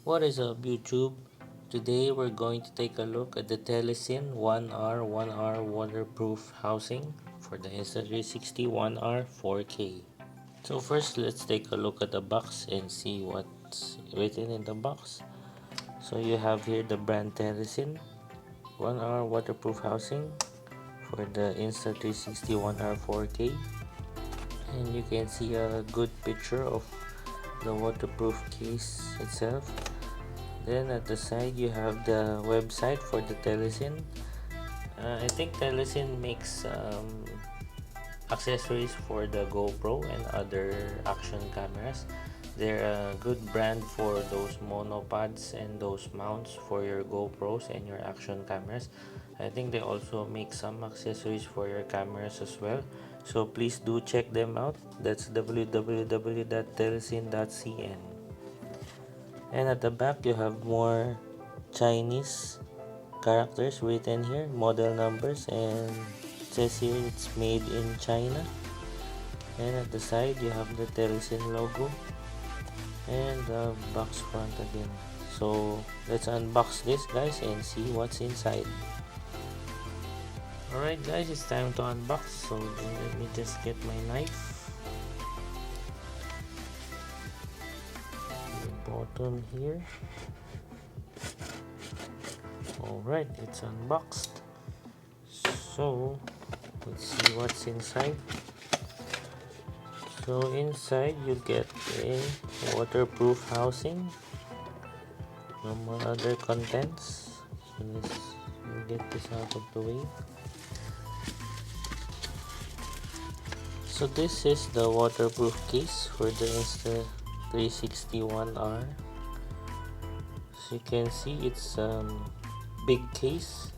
What is up, YouTube? Today we're going to take a look at the Telesin 1R waterproof housing for the Insta360 1R 4K. So first, let's take a look at the box and see what's written in the box. So you have here the brand Telesin 1R waterproof housing for the Insta360 1R 4K, and you can see a good picture of the waterproof case itself. Then at the side you have the website for the Telesin. I think Telesin makes accessories for the GoPro and other action cameras. They're a good brand for those monopods and those mounts for your GoPros and your action cameras. I think they also make some accessories for your cameras as well. So please do check them out. That's www.telesin.cn. And at the back you have more Chinese characters written here, model numbers, and it says here it's made in China. And at the side you have the Telesin logo and the box front again. So let's unbox this, guys, and see what's inside. Alright guys, it's time to unbox. So let me just get my knife. The bottom here. Alright, it's unboxed. So let's see what's inside. So inside you get a waterproof housing. No more other contents. So let's get this out of the way. So this is the waterproof case for the Insta360 1R. So you can see it's big case,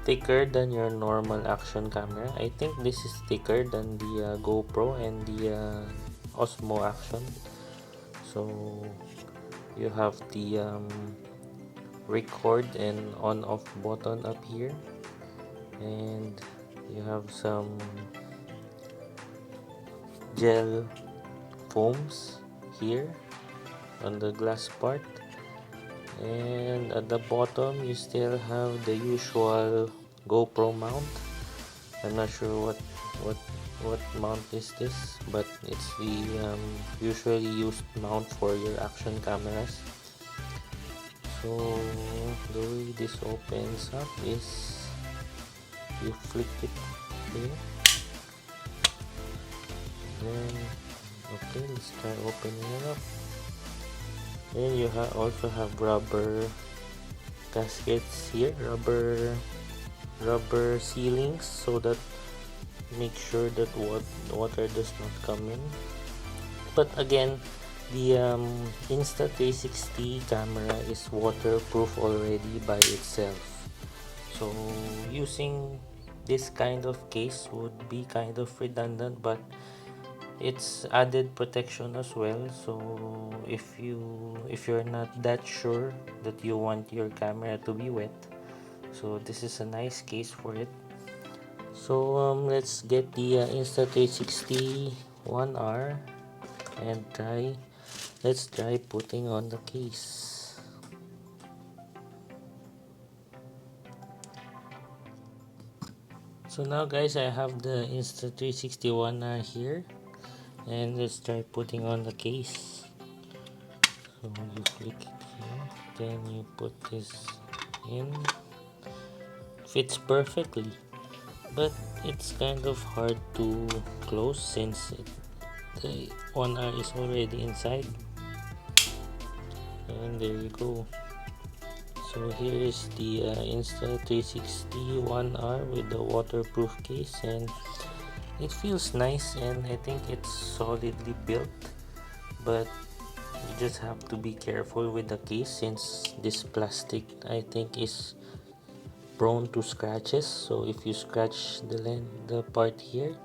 thicker than your normal action camera. I think this is thicker than the GoPro and the Osmo Action. So you have the record and on off button up here, and you have some gel foams here on the glass part, and at the bottom you still have the usual GoPro mount. I'm not sure what mount is this, but it's the usually used mount for your action cameras. So the way this opens up is you flick it here. Then okay, let's try opening it up. Then you also have rubber gaskets here, rubber sealings, so that make sure that water does not come in. But again, the Insta360 camera is waterproof already by itself, so using this kind of case would be kind of redundant, but it's added protection as well. So if you're not that sure that you want your camera to be wet, so this is a nice case for it. So let's get the Insta360 1R and let's try putting on the case. So now guys, I have the Insta360 1R here, and let's try putting on the case. So you click it here, then you put this in. Fits perfectly, but it's kind of hard to close since the 1R is already inside. And there you go. So here is the Insta360 1R with the waterproof case, and it feels nice, and I think it's solidly built, but you just have to be careful with the case since this plastic, I think, is prone to scratches. So if you scratch the part here,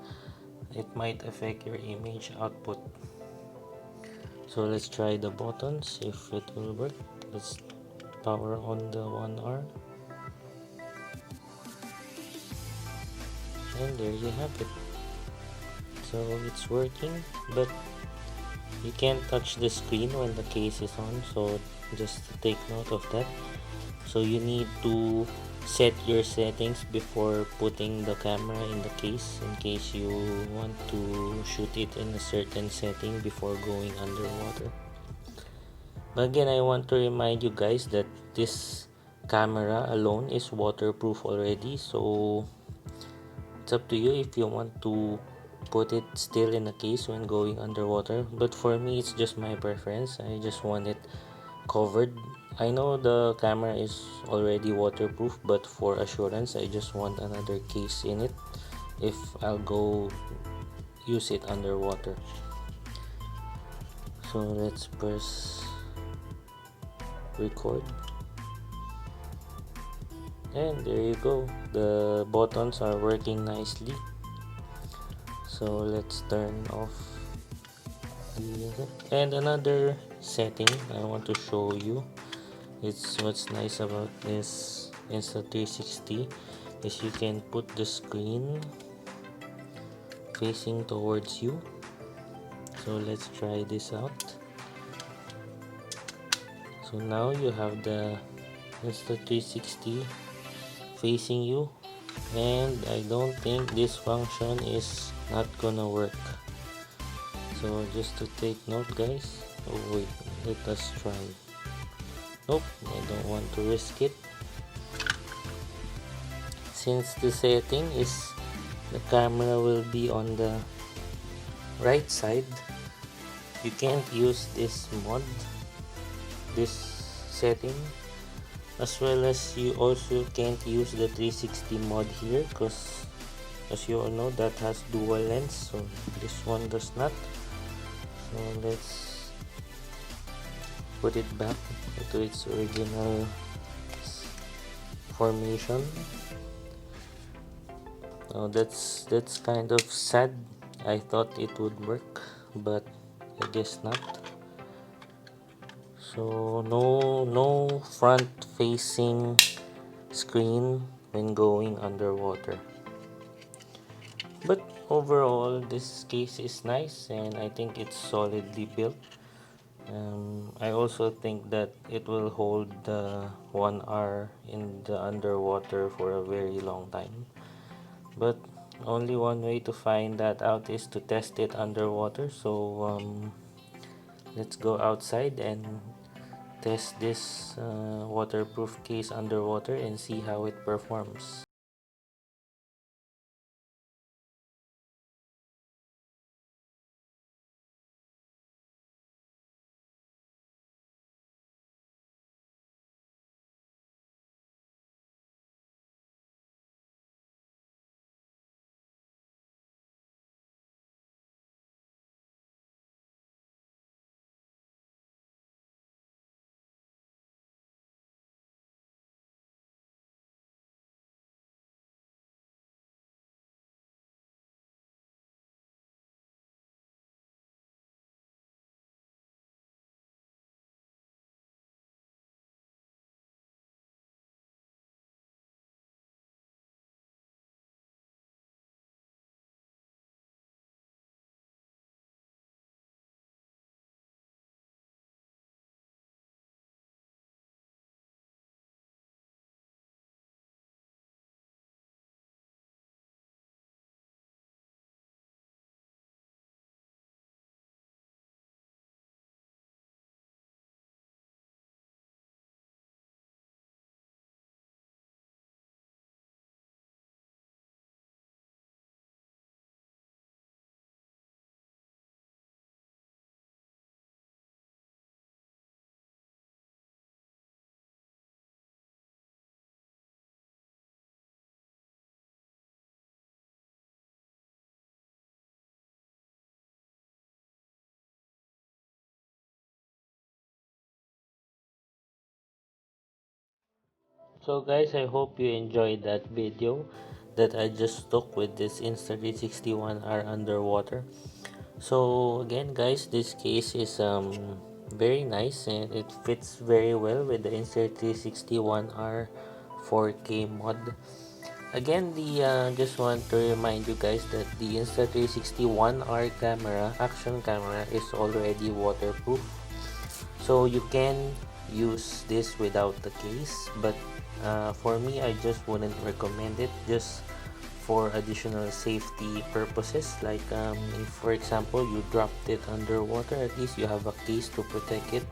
it might affect your image output. So let's try the buttons if it will work. Let's power on the 1R, and there you have it. So it's working, but you can't touch the screen when the case is on, so just take note of that. So you need to set your settings before putting the camera in the case, in case you want to shoot it in a certain setting before going underwater. But again, I want to remind you guys that this camera alone is waterproof already, so it's up to you if you want to put it still in a case when going underwater. But for me, it's just my preference. I just want it covered. I know the camera is already waterproof, but for assurance, I just want another case in it if I'll go use it underwater. So let's press record, and there you go. The buttons are working nicely. So let's turn off the, and another setting I want to show you. It's what's nice about this Insta360 is you can put the screen facing towards you. So let's try this out. So now you have the Insta360 facing you, and I don't think this function is not gonna work. So just to take note, guys. Oh wait, let us try. Nope, I don't want to risk it. Since the setting is the camera will be on the right side, you can't use this mod, this setting, as well as you also can't use the 360 mod here, because as you all know that has dual lens, so this one does not. So let's put it back to its original formation. Oh, that's kind of sad. I thought it would work, but I guess not. So no front facing screen when going underwater. But overall, this case is nice, and I think it's solidly built. I also think that it will hold the 1 hour in the underwater for a very long time. But only one way to find that out is to test it underwater. So let's go outside and test this waterproof case underwater and see how it performs. So guys, I hope you enjoyed that video that I just took with this Insta360 1 hour underwater. So again guys, this case is very nice, and it fits very well with the Insta360 1 hour 4K mod. again, the just want to remind you guys that the Insta360 1R camera, action camera, is already waterproof. So you can use this without the case, but for me, I just wouldn't recommend it, just for additional safety purposes. Like if for example you dropped it underwater, at least you have a case to protect it,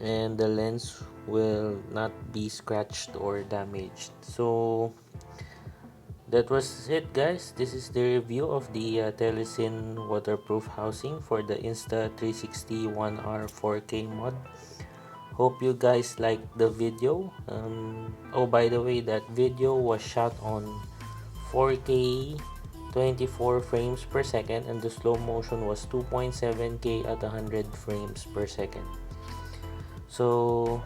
and the lens will not be scratched or damaged. So that was it, guys. This is the review of the Telesin waterproof housing for the Insta360 1R 4K mod. Hope you guys liked the video. Oh, by the way, that video was shot on 4K 24 frames per second, and the slow motion was 2.7K at 100 frames per second. So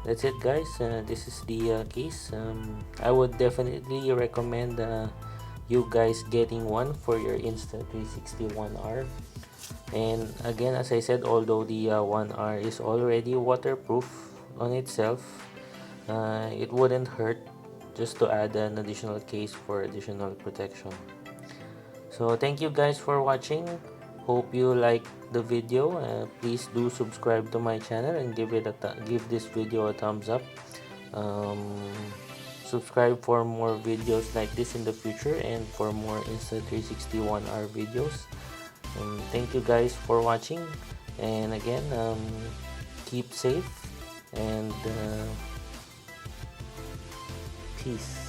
that's it, guys. This is the case. I would definitely recommend you guys getting one for your Insta360 1R. And again, as I said, although the 1R is already waterproof on itself, it wouldn't hurt just to add an additional case for additional protection. So thank you guys for watching. Hope you like the video. Please do subscribe to my channel and give this video a thumbs up. Subscribe for more videos like this in the future, and for more Insta360 1R videos. Thank you guys for watching, and again, keep safe, and peace.